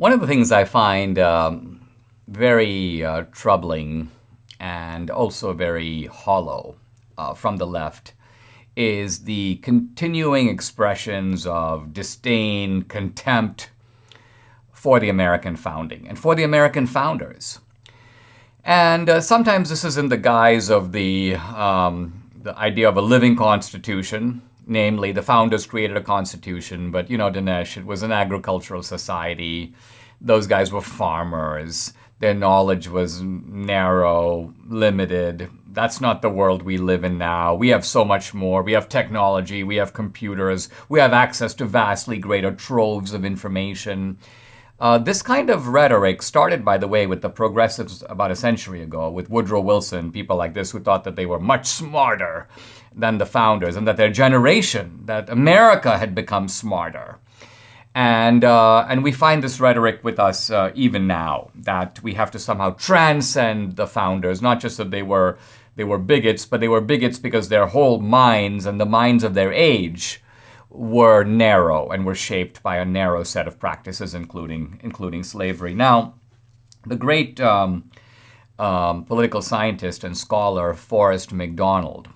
One of the things I find very troubling and also very hollow from the left is the continuing expressions of disdain, contempt for the American founding and for the American founders. And sometimes this is in the guise of the idea of a living constitution. Namely, the founders created a constitution, but Dinesh, it was an agricultural society. Those guys were farmers. Their knowledge was narrow, limited. That's not the world we live in now. We have so much more. We have technology. We have computers. We have access to vastly greater troves of information. This kind of rhetoric started, by the way, with the progressives about a century ago, with Woodrow Wilson, people like this who thought that they were much smarter than the founders and that their generation, that America had become smarter. And we find this rhetoric with us even now, that we have to somehow transcend the founders, not just that they were bigots, but they were bigots because their whole minds and the minds of their age were narrow and were shaped by a narrow set of practices, including slavery. Now, the great political scientist and scholar Forrest McDonald,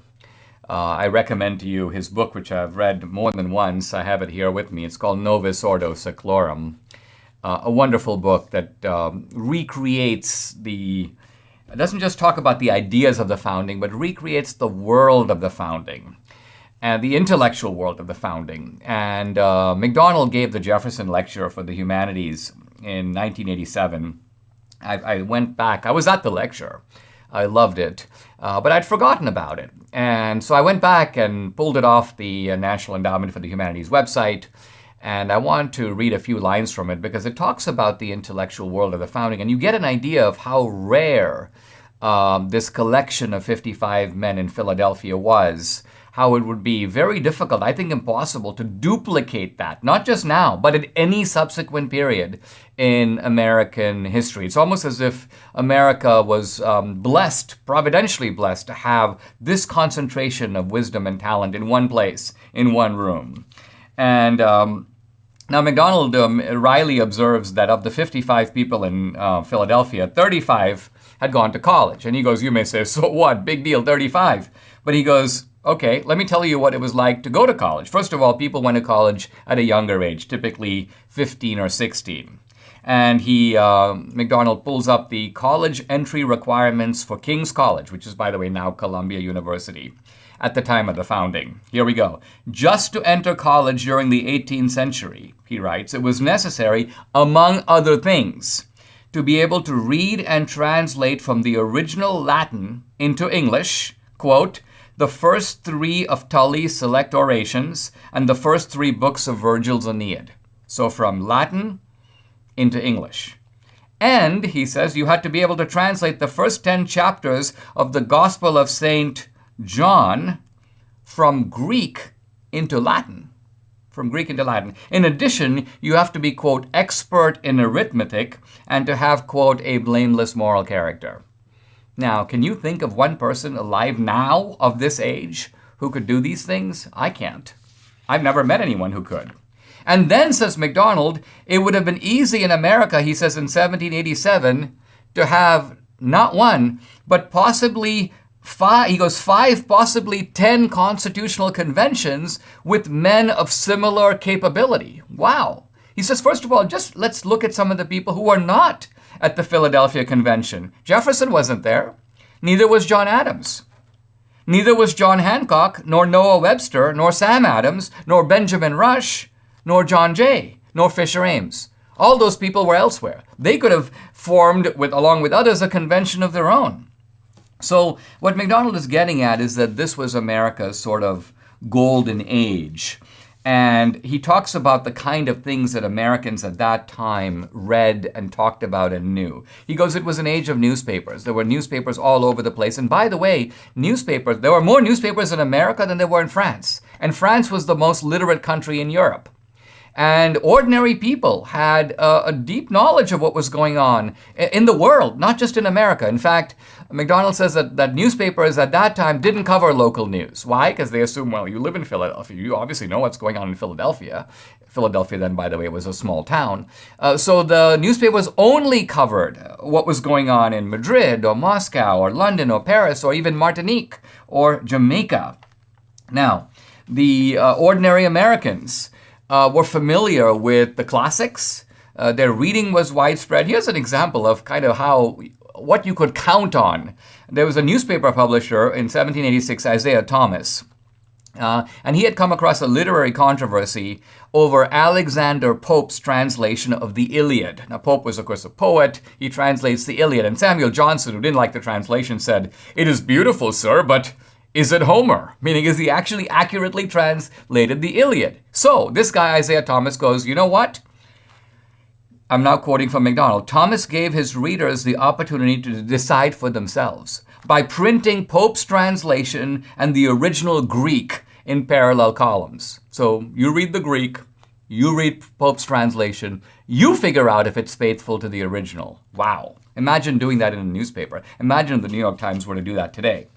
I recommend to you his book, which I've read more than once. I have it here with me. It's called Novus Ordo Seclorum, a wonderful book that recreates it doesn't just talk about the ideas of the founding, but recreates the world of the founding and the intellectual world of the founding. And McDonald gave the Jefferson Lecture for the Humanities in 1987. I went back. I was at the lecture. I loved it, but I'd forgotten about it. And so I went back and pulled it off the National Endowment for the Humanities website, and I want to read a few lines from it because it talks about the intellectual world of the founding, and you get an idea of how rare this collection of 55 men in Philadelphia was, how it would be very difficult, I think impossible, to duplicate that, not just now, but at any subsequent period in American history. It's almost as if America was providentially blessed to have this concentration of wisdom and talent in one place, in one room. And now McDonald Riley observes that of the 55 people in Philadelphia, 35 had gone to college. And he goes, you may say, so what? Big deal, 35. But he goes, okay, let me tell you what it was like to go to college. First of all, people went to college at a younger age, typically 15 or 16. And McDonald pulls up the college entry requirements for King's College, which is, by the way, now Columbia University, at the time of the founding. Here we go. Just to enter college during the 18th century, he writes, it was necessary, among other things, to be able to read and translate from the original Latin into English, quote, the first 3 of Tully's select orations and the first 3 books of Virgil's Aeneid. So from Latin into English. And, he says, you had to be able to translate the first 10 chapters of the Gospel of St. John from Greek into Latin. From Greek into Latin. In addition, you have to be, quote, expert in arithmetic and to have, quote, a blameless moral character. Now, can you think of one person alive now of this age who could do these things? I can't. I've never met anyone who could. And then, says McDonald, it would have been easy in America, he says, in 1787, to have not one, but possibly 5, he goes 5, possibly 10 constitutional conventions with men of similar capability. Wow. He says, first of all, just let's look at some of the people who are not at the Philadelphia Convention. Jefferson wasn't there. Neither was John Adams. Neither was John Hancock, nor Noah Webster, nor Sam Adams, nor Benjamin Rush, nor John Jay, nor Fisher Ames. All those people were elsewhere. They could have formed, along with others, a convention of their own. So what McDonald is getting at is that this was America's sort of golden age. And he talks about the kind of things that Americans at that time read and talked about and knew. He goes, it was an age of newspapers. There were newspapers all over the place. And by the way, there were more newspapers in America than there were in France. And France was the most literate country in Europe. And ordinary people had a deep knowledge of what was going on in the world, not just in America. In fact, McDonald says that newspapers at that time didn't cover local news. Why? Because they assume, well, you live in Philadelphia. You obviously know what's going on in Philadelphia. Philadelphia then, by the way, was a small town. So the newspapers only covered what was going on in Madrid or Moscow or London or Paris or even Martinique or Jamaica. Now, the ordinary Americans were familiar with the classics. Their reading was widespread. Here's an example of kind of what you could count on. There was a newspaper publisher in 1786, Isaiah Thomas, and he had come across a literary controversy over Alexander Pope's translation of the Iliad. Now, Pope was, of course, a poet. He translates the Iliad. And Samuel Johnson, who didn't like the translation, said, "It is beautiful, sir, but is it Homer?" Meaning, is he actually accurately translated the Iliad? So this guy, Isaiah Thomas, goes, you know what? I'm now quoting from MacDonald. Thomas gave his readers the opportunity to decide for themselves by printing Pope's translation and the original Greek in parallel columns. So you read the Greek, you read Pope's translation, you figure out if it's faithful to the original. Wow. Imagine doing that in a newspaper. Imagine if the New York Times were to do that today.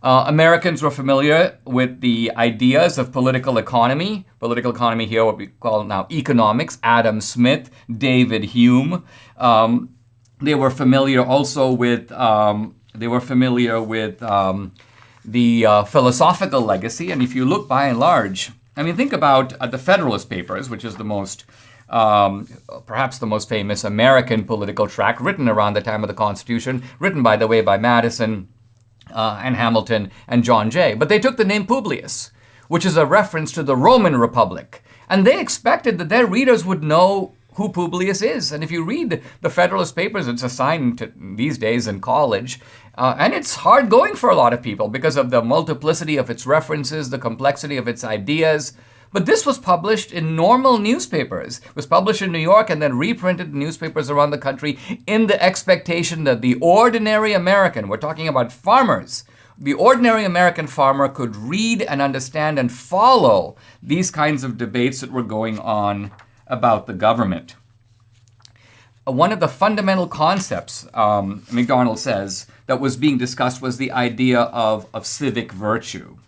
Americans were familiar with the ideas of political economy. Political economy here, what we call now economics. Adam Smith, David Hume. They were familiar also with the philosophical legacy. And if you look by and large, I mean, think about the Federalist Papers, which is the most perhaps the most famous American political tract written around the time of the Constitution, written, by the way, by Madison and Hamilton and John Jay. But they took the name Publius, which is a reference to the Roman Republic. And they expected that their readers would know who Publius is. And if you read the Federalist Papers, it's assigned these days in college. And it's hard going for a lot of people because of the multiplicity of its references, the complexity of its ideas. But this was published in normal newspapers. It was published in New York and then reprinted in newspapers around the country in the expectation that the ordinary American, we're talking about farmers, the ordinary American farmer could read and understand and follow these kinds of debates that were going on about the government. One of the fundamental concepts, MacDonald says, that was being discussed was the idea of civic virtue.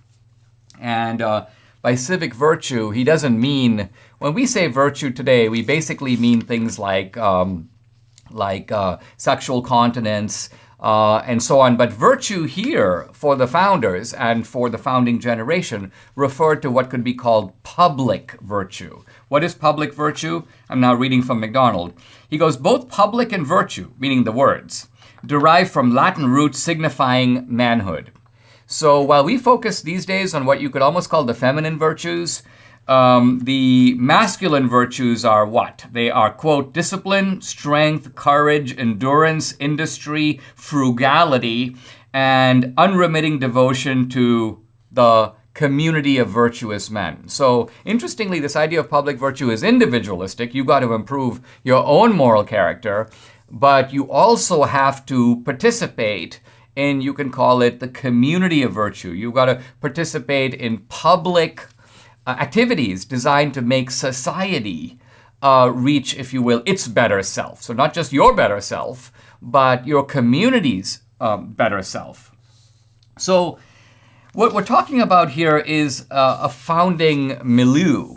And by civic virtue, he doesn't mean, when we say virtue today, we basically mean things like sexual continence and so on. But virtue here, for the founders and for the founding generation, referred to what could be called public virtue. What is public virtue? I'm now reading from MacDonald. He goes, both public and virtue, meaning the words, derive from Latin roots signifying manhood. So while we focus these days on what you could almost call the feminine virtues, the masculine virtues are what? They are, quote, discipline, strength, courage, endurance, industry, frugality, and unremitting devotion to the community of virtuous men. So interestingly, this idea of public virtue is individualistic. You've got to improve your own moral character, but you also have to participate in, you can call it the community of virtue. You've got to participate in public activities designed to make society reach, if you will, its better self. So not just your better self, but your community's better self. So what we're talking about here is a founding milieu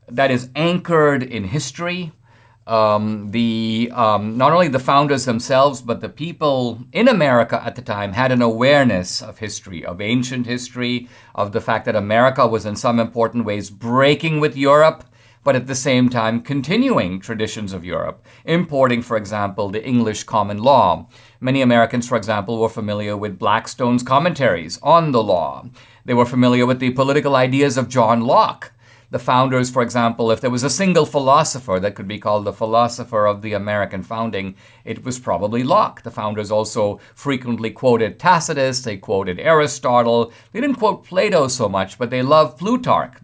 that is anchored in history. Not only the founders themselves, but the people in America at the time had an awareness of history, of ancient history, of the fact that America was in some important ways breaking with Europe, but at the same time continuing traditions of Europe, importing, for example, the English common law. Many Americans, for example, were familiar with Blackstone's commentaries on the law. They were familiar with the political ideas of John Locke. The founders, for example, if there was a single philosopher that could be called the philosopher of the American founding, it was probably Locke. The founders also frequently quoted Tacitus, they quoted Aristotle. They didn't quote Plato so much, but they loved Plutarch.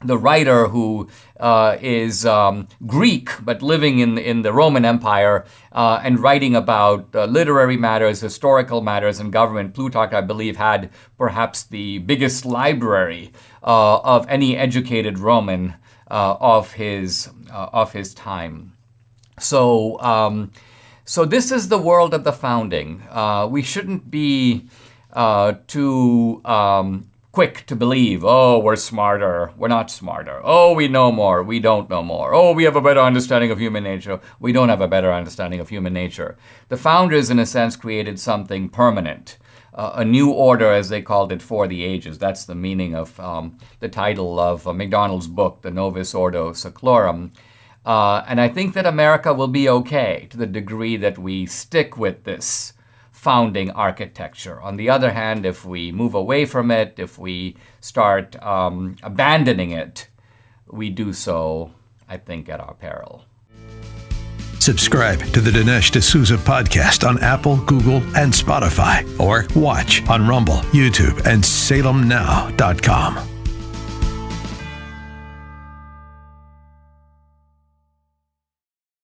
The writer who is Greek but living in the Roman Empire and writing about literary matters, historical matters, and government. Plutarch, I believe, had perhaps the biggest library of any educated Roman of his time. So this is the world of the founding. We shouldn't be too quick to believe, oh, we're smarter, we're not smarter. Oh, we know more, we don't know more. Oh, we have a better understanding of human nature, we don't have a better understanding of human nature. The founders, in a sense, created something permanent, a new order, as they called it, for the ages. That's the meaning of the title of MacDonald's book, The Novus Ordo Seclorum. And I think that America will be okay to the degree that we stick with this founding architecture. On the other hand, if we move away from it, if we start abandoning it, we do so, I think, at our peril. Subscribe to the Dinesh D'Souza podcast on Apple, Google, and Spotify, or watch on Rumble, YouTube, and salemnow.com.